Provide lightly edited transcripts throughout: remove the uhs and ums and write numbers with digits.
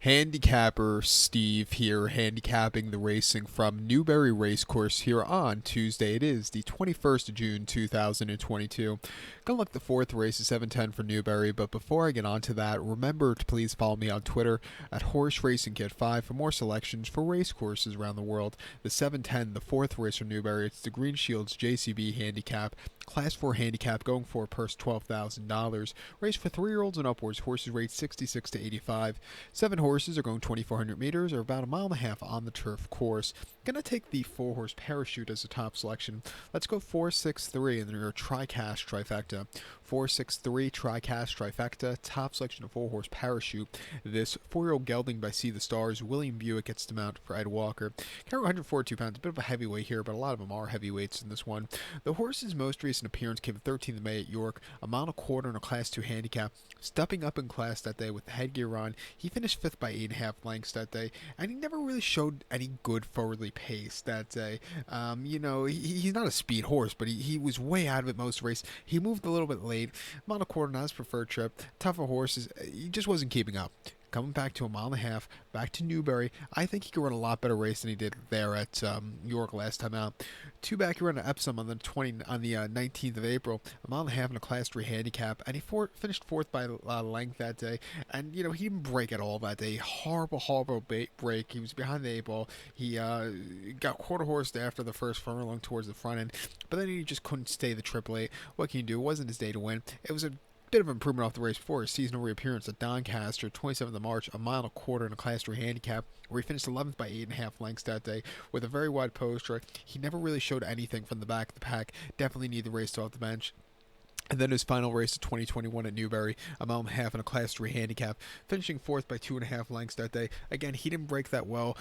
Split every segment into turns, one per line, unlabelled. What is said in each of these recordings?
Handicapper Steve here, handicapping the racing from Newbury Racecourse here on Tuesday. It is the 21st of June, 2022. Gonna look at the fourth race, 7:10 for Newbury, but before I get on to that, remember to please follow me on Twitter at Horse Racing Kit 5 for more selections for race courses around the world. The 7:10, the fourth race for Newbury, it's the Green Shields JCB Handicap, Class 4 Handicap, going for a purse $12,000. Race for 3-year-olds and upwards. Horses rate 66 to 85. 7 horses are going 2,400 meters, or about a mile and a half on the turf course. Gonna take the 4-horse Parachute as a top selection. Let's go 4-6-3 in your TriCast trifecta. 4-6-3 TriCast trifecta, top selection of 4-horse Parachute. This 4-year-old gelding by See the Stars. William Buick gets to mount for Ed Walker. Carry 142 pounds, a bit of a heavyweight here, but a lot of them are heavyweights in this one. The horse's most recent appearance came 13th of May at York, a mile and a quarter in a Class 2 handicap. Stepping up in class that day with the headgear on, he finished 5th by 8.5 lengths that day, and he never really showed any good forwardly pace that day. He's not a speed horse, but he was way out of it most of the race. He moved a little bit late. Mile and a quarter, not his preferred trip. Tougher horses, he just wasn't keeping up. Coming back to a mile and a half, back to Newbury, I think he could run a lot better race than he did there at York last time out. Two back, he ran at Epsom on the 19th of April, a mile and a half in a Class 3 handicap, and he finished 4th by length that day. And he didn't break at all that day. Horrible break. He was behind the 8 ball. He got quarter horsed after the first furlong towards the front end, but then he just couldn't stay the triple eight. What can you do? It wasn't his day to win. It was a bit of improvement off the race before his seasonal reappearance at Doncaster, 27th of March, a mile and a quarter in a Class 3 handicap, where he finished 11th by 8.5 lengths that day with a very wide poster. He never really showed anything from the back of the pack. Definitely need the race to off the bench. And then his final race of 2021 at Newbury, a mile and a half in a Class 3 handicap, finishing 4th by 2.5 lengths that day. Again, he didn't break that well.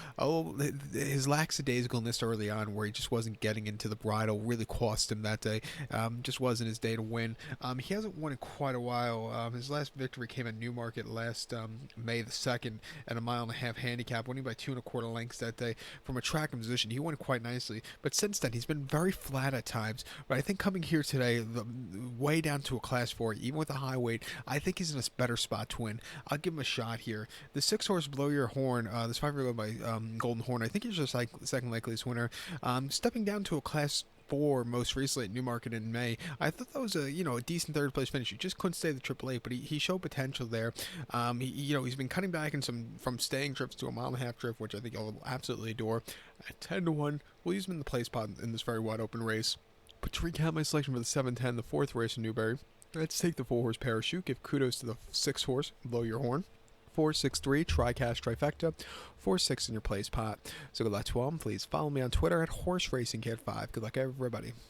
His lackadaisicalness early on, where he just wasn't getting into the bridle, really cost him that day. Just wasn't his day to win. He hasn't won in quite a while. His last victory came at Newmarket last May the 2nd at a mile and a half handicap, winning by 2.25 lengths that day. From a track and position, he won quite nicely. But since then, he's been very flat at times. But I think coming here today, the way down to a Class 4, even with a high weight, I think he's in a better spot to win. I'll give him a shot here. The 6-horse Blow Your Horn, this 5-year-old by Golden Horn, I think he's just like the second likeliest winner. Stepping down to a Class 4 most recently at Newmarket in May, I thought that was a decent third place finish. He just couldn't stay the Triple Eight, but he showed potential there. He's been cutting back in from staying trips to a mile and a half trip, which I think I'll absolutely adore. At 10-1, we'll use him in the play spot in this very wide open race. But to recap my selection for the 7:10, the fourth race in Newbury, let's take the 4-horse Parachute. Give kudos to the 6-horse Blow Your Horn. 4-6-3 TriCast trifecta. 4-6 in your place pot. So good luck to all. Please follow me on Twitter at Horse Racing Kit 5. Good luck, everybody.